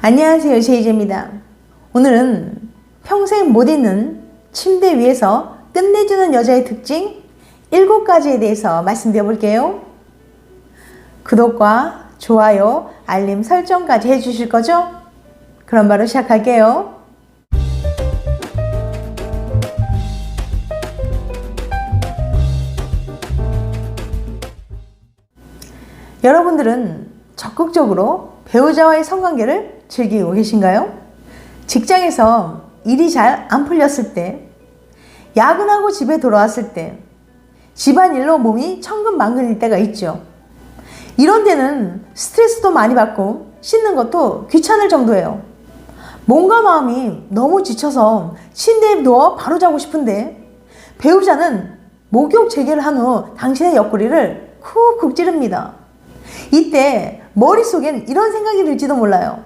안녕하세요, 제이제입니다. 오늘은 평생 못 잊는 침대 위에서 끝내주는 여자의 특징 7가지에 대해서 말씀드려 볼게요. 구독과 좋아요, 알림 설정까지 해주실 거죠? 그럼 바로 시작할게요. 여러분들은 적극적으로 배우자와의 성관계를 즐기고 계신가요? 직장에서 일이 잘 안 풀렸을 때, 야근하고 집에 돌아왔을 때, 집안일로 몸이 천근만근일 때가 있죠. 이런 때는 스트레스도 많이 받고 씻는 것도 귀찮을 정도예요. 몸과 마음이 너무 지쳐서 침대에 누워 바로 자고 싶은데 배우자는 목욕 재개를 한 후 당신의 옆구리를 쿡쿡 찌릅니다. 이때 머릿속엔 이런 생각이 들지도 몰라요.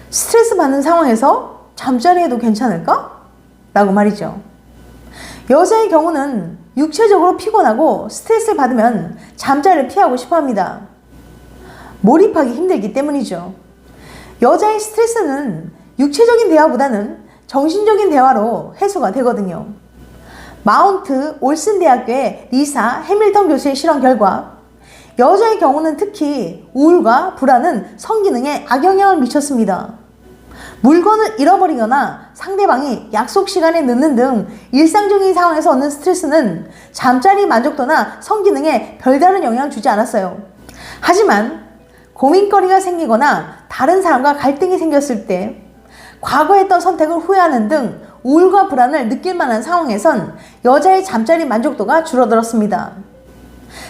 스트레스 받는 상황에서 잠자리 해도 괜찮을까? 라고 말이죠. 여자의 경우는 육체적으로 피곤하고 스트레스를 받으면 잠자리를 피하고 싶어 합니다. 몰입하기 힘들기 때문이죠. 여자의 스트레스는 육체적인 대화보다는 정신적인 대화로 해소가 되거든요. 마운트 올슨 대학교의 리사 해밀턴 교수의 실험 결과 여자의 경우는 특히 우울과 불안은 성기능에 악영향을 미쳤습니다. 물건을 잃어버리거나 상대방이 약속 시간에 늦는 등 일상적인 상황에서 얻는 스트레스는 잠자리 만족도나 성기능에 별다른 영향을 주지 않았어요. 하지만 고민거리가 생기거나 다른 사람과 갈등이 생겼을 때, 과거에 했던 선택을 후회하는 등 우울과 불안을 느낄 만한 상황에선 여자의 잠자리 만족도가 줄어들었습니다.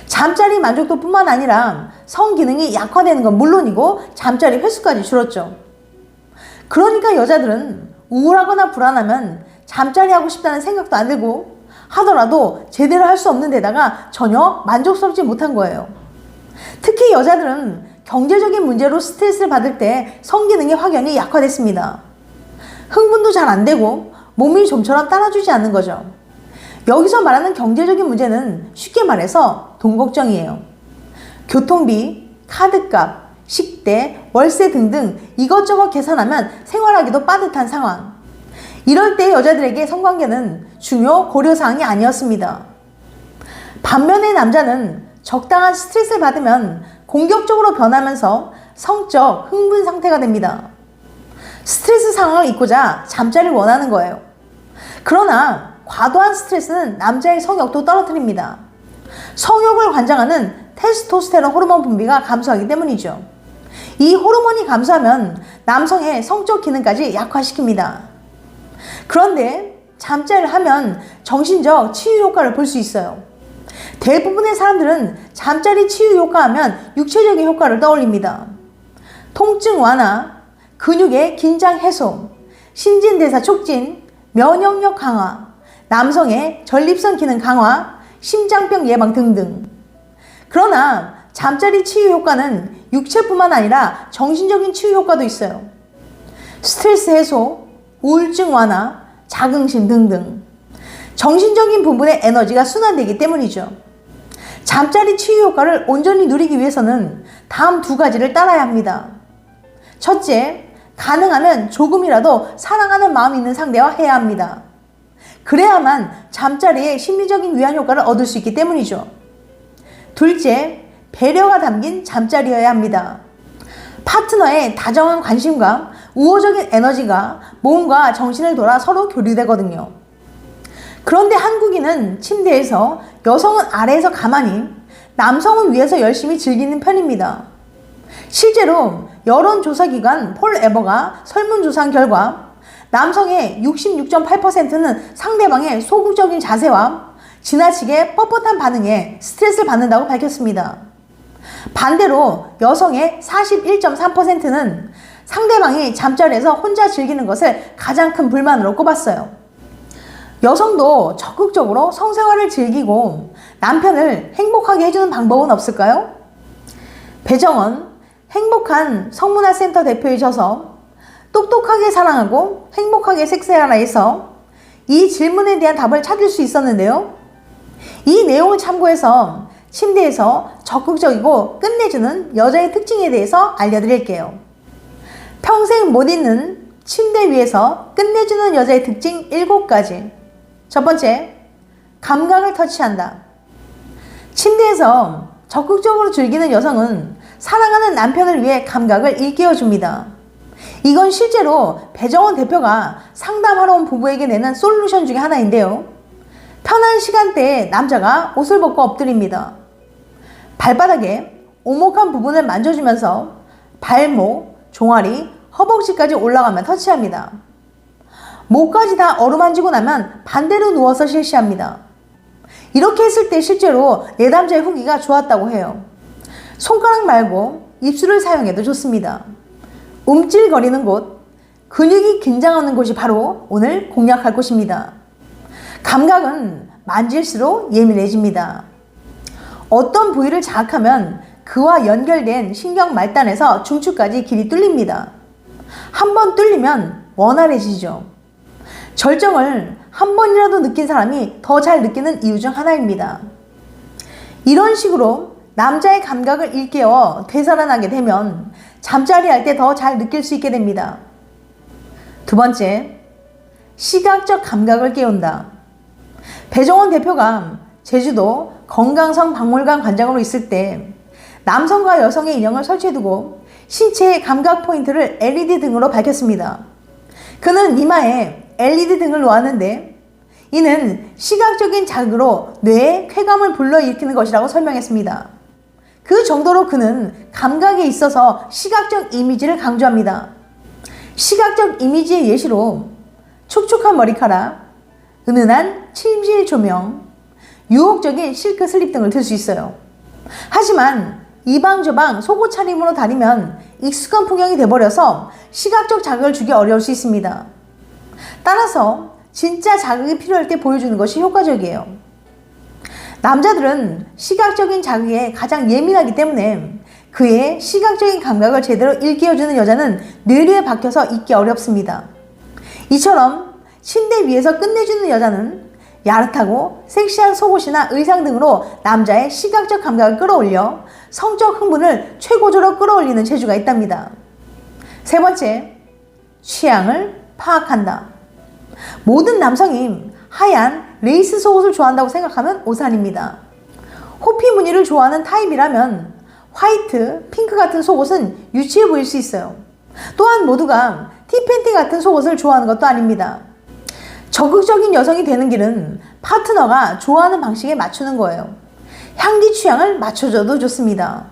잠자리 만족도뿐만 아니라 성기능이 약화되는 건 물론이고 잠자리 횟수까지 줄었죠. 그러니까 여자들은 우울하거나 불안하면 잠자리 하고 싶다는 생각도 안 들고 하더라도 제대로 할 수 없는 데다가 전혀 만족스럽지 못한 거예요. 특히 여자들은 경제적인 문제로 스트레스를 받을 때 성기능이 확연히 약화됐습니다. 흥분도 잘 안 되고 몸이 좀처럼 따라주지 않는 거죠. 여기서 말하는 경제적인 문제는 쉽게 말해서 돈 걱정이에요. 교통비, 카드값, 식대, 월세 등등 이것저것 계산하면 생활하기도 빠듯한 상황. 이럴 때 여자들에게 성관계는 중요 고려사항이 아니었습니다. 반면에 남자는 적당한 스트레스를 받으면 공격적으로 변하면서 성적 흥분 상태가 됩니다. 스트레스 상황을 잊고자 잠자리를 원하는 거예요. 그러나 과도한 스트레스는 남자의 성욕도 떨어뜨립니다. 성욕을 관장하는 테스토스테론 호르몬 분비가 감소하기 때문이죠. 이 호르몬이 감소하면 남성의 성적 기능까지 약화시킵니다. 그런데 잠자리를 하면 정신적 치유 효과를 볼 수 있어요. 대부분의 사람들은 잠자리 치유 효과 하면 육체적인 효과를 떠올립니다. 통증 완화, 근육의 긴장 해소, 신진대사 촉진, 면역력 강화, 남성의 전립선 기능 강화, 심장병 예방 등등. 그러나 잠자리 치유 효과는 육체뿐만 아니라 정신적인 치유 효과도 있어요. 스트레스 해소, 우울증 완화, 자긍심 등등. 정신적인 부분의 에너지가 순환되기 때문이죠. 잠자리 치유 효과를 온전히 누리기 위해서는 다음 2가지를 따라야 합니다. 첫째, 가능하면 조금이라도 사랑하는 마음이 있는 상대와 해야 합니다. 그래야만 잠자리에 심리적인 위안 효과를 얻을 수 있기 때문이죠. 둘째, 배려가 담긴 잠자리여야 합니다. 파트너의 다정한 관심과 우호적인 에너지가 몸과 정신을 돌아 서로 교류되거든요. 그런데 한국인은 침대에서, 여성은 아래에서 가만히, 남성은 위에서 열심히 즐기는 편입니다. 실제로 여론조사기관 폴에버가 설문조사한 결과 남성의 66.8%는 상대방의 소극적인 자세와 지나치게 뻣뻣한 반응에 스트레스를 받는다고 밝혔습니다. 반대로 여성의 41.3%는 상대방이 잠자리에서 혼자 즐기는 것을 가장 큰 불만으로 꼽았어요. 여성도 적극적으로 성생활을 즐기고 남편을 행복하게 해주는 방법은 없을까요? 배정원 행복한 성문화센터 대표이셔서 똑똑하게 사랑하고 행복하게 섹스하라에서 이 질문에 대한 답을 찾을 수 있었는데요. 이 내용을 참고해서 침대에서 적극적이고 끝내주는 여자의 특징에 대해서 알려드릴게요. 평생 못 잊는 침대 위에서 끝내주는 여자의 특징 7가지. 첫 번째, 감각을 터치한다. 침대에서 적극적으로 즐기는 여성은 사랑하는 남편을 위해 감각을 일깨워줍니다. 이건 실제로 배정원 대표가 상담하러 온 부부에게 내는 솔루션 중에 하나인데요. 편한 시간대에 남자가 옷을 벗고 엎드립니다. 발바닥에 오목한 부분을 만져주면서 발목, 종아리, 허벅지까지 올라가며 터치합니다. 목까지 다 어루만지고 나면 반대로 누워서 실시합니다. 이렇게 했을 때 실제로 내담자의 후기가 좋았다고 해요. 손가락 말고 입술을 사용해도 좋습니다. 움찔거리는 곳, 근육이 긴장하는 곳이 바로 오늘 공략할 곳입니다. 감각은 만질수록 예민해집니다. 어떤 부위를 자극하면 그와 연결된 신경 말단에서 중추까지 길이 뚫립니다. 한번 뚫리면 원활해지죠. 절정을 한 번이라도 느낀 사람이 더 잘 느끼는 이유 중 하나입니다. 이런 식으로 남자의 감각을 일깨워 되살아나게 되면 잠자리 할 때 더 잘 느낄 수 있게 됩니다. 두 번째, 시각적 감각을 깨운다. 배정원 대표가 제주도 건강성 박물관 관장으로 있을 때 남성과 여성의 인형을 설치해두고 신체의 감각 포인트를 LED 등으로 밝혔습니다. 그는 이마에 LED 등을 놓았는데 이는 시각적인 자극으로 뇌에 쾌감을 불러일으키는 것이라고 설명했습니다. 그 정도로 그는 감각에 있어서 시각적 이미지를 강조합니다. 시각적 이미지의 예시로 촉촉한 머리카락, 은은한 침실 조명, 유혹적인 실크 슬립 등을 들 수 있어요. 하지만 이방저방 속옷 차림으로 다니면 익숙한 풍경이 돼버려서 시각적 자극을 주기 어려울 수 있습니다. 따라서 진짜 자극이 필요할 때 보여주는 것이 효과적이에요. 남자들은 시각적인 자극에 가장 예민하기 때문에 그의 시각적인 감각을 제대로 일깨워주는 여자는 뇌리에 박혀서 잊기 어렵습니다. 이처럼 침대 위에서 끝내주는 여자는 야릇하고 섹시한 속옷이나 의상 등으로 남자의 시각적 감각을 끌어올려 성적 흥분을 최고조로 끌어올리는 재주가 있답니다. 세 번째, 취향을 파악한다. 모든 남성이 하얀 레이스 속옷을 좋아한다고 생각하면 오산입니다. 호피 무늬를 좋아하는 타입이라면 화이트, 핑크 같은 속옷은 유치해 보일 수 있어요. 또한 모두가 티팬티 같은 속옷을 좋아하는 것도 아닙니다. 적극적인 여성이 되는 길은 파트너가 좋아하는 방식에 맞추는 거예요. 향기 취향을 맞춰줘도 좋습니다.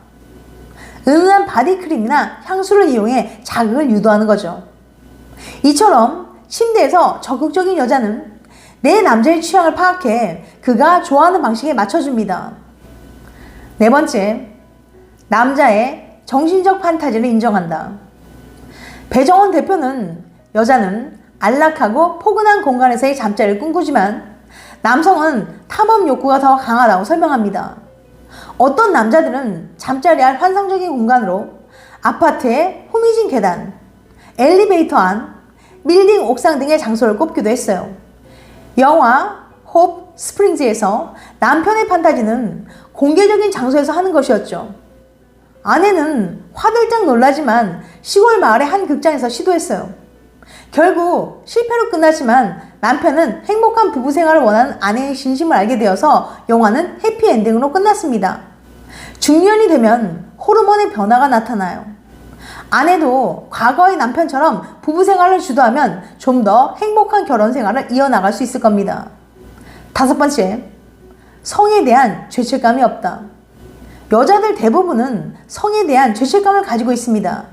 은은한 바디크림이나 향수를 이용해 자극을 유도하는 거죠. 이처럼 침대에서 적극적인 여자는 내 남자의 취향을 파악해 그가 좋아하는 방식에 맞춰줍니다. 네 번째, 남자의 정신적 판타지를 인정한다. 배정원 대표는 여자는 안락하고 포근한 공간에서의 잠자리를 꿈꾸지만 남성은 탐험 욕구가 더 강하다고 설명합니다. 어떤 남자들은 잠자리할 환상적인 공간으로 아파트의 후미진 계단, 엘리베이터 안, 빌딩 옥상 등의 장소를 꼽기도 했어요. 영화 홉 스프링즈에서 남편의 판타지는 공개적인 장소에서 하는 것이었죠. 아내는 화들짝 놀라지만 시골 마을의 한 극장에서 시도했어요. 결국 실패로 끝났지만 남편은 행복한 부부 생활을 원하는 아내의 진심을 알게 되어서 영화는 해피엔딩으로 끝났습니다. 중년이 되면 호르몬의 변화가 나타나요. 아내도 과거의 남편처럼 부부 생활을 주도하면 좀 더 행복한 결혼 생활을 이어나갈 수 있을 겁니다. 다섯 번째, 성에 대한 죄책감이 없다. 여자들 대부분은 성에 대한 죄책감을 가지고 있습니다.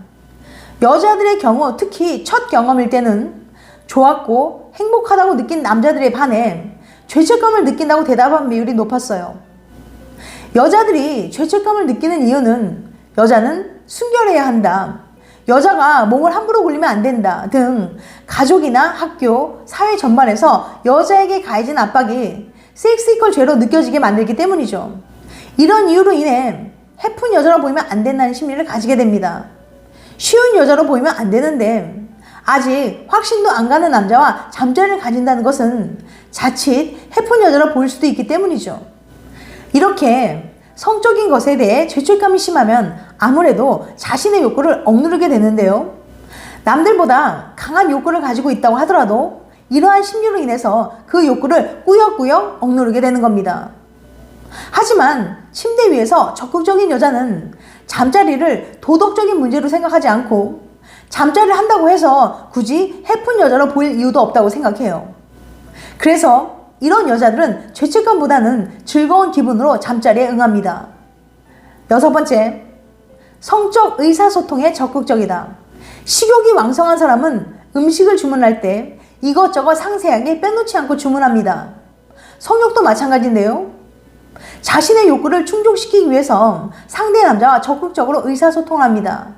여자들의 경우 특히 첫 경험일 때는 좋았고 행복하다고 느낀 남자들에 반해 죄책감을 느낀다고 대답한 비율이 높았어요. 여자들이 죄책감을 느끼는 이유는 여자는 순결해야 한다, 여자가 몸을 함부로 굴리면 안 된다 등 가족이나 학교, 사회 전반에서 여자에게 가해진 압박이 섹스 이퀄 죄로 느껴지게 만들기 때문이죠. 이런 이유로 인해 해픈 여자로 보이면 안 된다는 심리를 가지게 됩니다. 쉬운 여자로 보이면 안 되는데 아직 확신도 안 가는 남자와 잠자리를 가진다는 것은 자칫 해픈 여자로 보일 수도 있기 때문이죠. 이렇게 성적인 것에 대해 죄책감이 심하면 아무래도 자신의 욕구를 억누르게 되는데요. 남들보다 강한 욕구를 가지고 있다고 하더라도 이러한 심리로 인해서 그 욕구를 꾸역꾸역 억누르게 되는 겁니다. 하지만 침대 위에서 적극적인 여자는 잠자리를 도덕적인 문제로 생각하지 않고 잠자리를 한다고 해서 굳이 해픈 여자로 보일 이유도 없다고 생각해요. 그래서 이런 여자들은 죄책감보다는 즐거운 기분으로 잠자리에 응합니다. 6번째, 성적 의사소통에 적극적이다. 식욕이 왕성한 사람은 음식을 주문할 때 이것저것 상세하게 빼놓지 않고 주문합니다. 성욕도 마찬가지인데요. 자신의 욕구를 충족시키기 위해서 상대 남자와 적극적으로 의사소통을 합니다.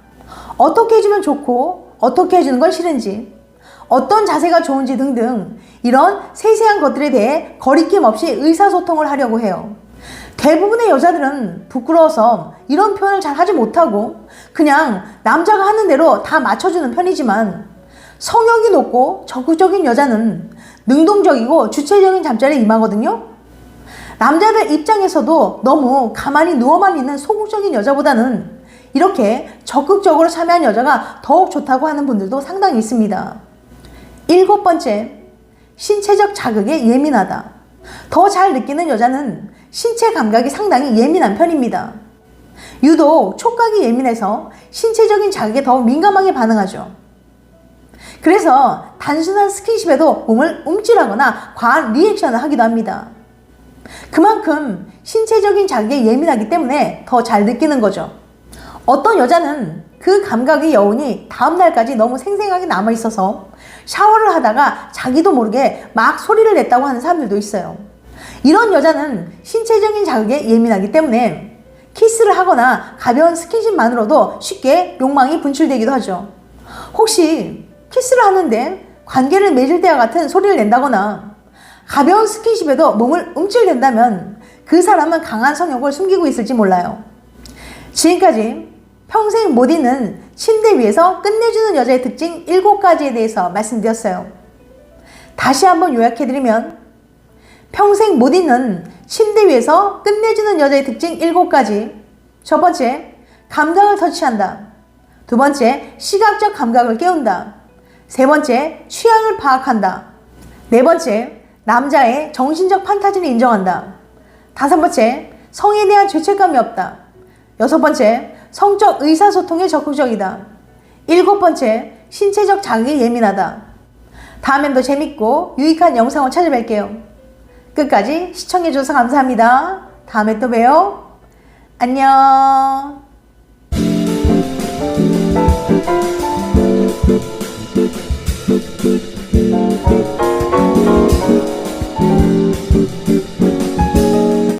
어떻게 해주면 좋고 어떻게 해주는 건 싫은지, 어떤 자세가 좋은지 등등 이런 세세한 것들에 대해 거리낌 없이 의사소통을 하려고 해요. 대부분의 여자들은 부끄러워서 이런 표현을 잘 하지 못하고 그냥 남자가 하는 대로 다 맞춰주는 편이지만, 성욕이 높고 적극적인 여자는 능동적이고 주체적인 잠자리에 임하거든요. 남자들 입장에서도 너무 가만히 누워만 있는 소극적인 여자보다는 이렇게 적극적으로 참여한 여자가 더욱 좋다고 하는 분들도 상당히 있습니다. 7번째, 신체적 자극에 예민하다. 더 잘 느끼는 여자는 신체 감각이 상당히 예민한 편입니다. 유독 촉각이 예민해서 신체적인 자극에 더 민감하게 반응하죠. 그래서 단순한 스킨십에도 몸을 움찔하거나 과한 리액션을 하기도 합니다. 그만큼 신체적인 자극에 예민하기 때문에 더 잘 느끼는 거죠. 어떤 여자는 그 감각의 여운이 다음날까지 너무 생생하게 남아있어서 샤워를 하다가 자기도 모르게 막 소리를 냈다고 하는 사람들도 있어요. 이런 여자는 신체적인 자극에 예민하기 때문에 키스를 하거나 가벼운 스킨십만으로도 쉽게 욕망이 분출되기도 하죠. 혹시 키스를 하는데 관계를 맺을 때와 같은 소리를 낸다거나 가벼운 스킨십에도 몸을 움찔댄다면 그 사람은 강한 성욕을 숨기고 있을지 몰라요. 지금까지 평생 못 잊는 침대 위에서 끝내주는 여자의 특징 7가지에 대해서 말씀드렸어요. 다시 한번 요약해드리면, 평생 못 잊는 침대 위에서 끝내주는 여자의 특징 7가지. 첫 번째, 감각을 터치한다. 두 번째, 시각적 감각을 깨운다. 세 번째, 취향을 파악한다. 네 번째, 남자의 정신적 판타지를 인정한다. 다섯 번째, 성에 대한 죄책감이 없다. 여섯 번째, 성적 의사소통에 적극적이다. 7번째, 신체적 자극에 예민하다. 다음엔 더 재밌고 유익한 영상을 찾아뵐게요. 끝까지 시청해주셔서 감사합니다. 다음에 또 봬요. 안녕.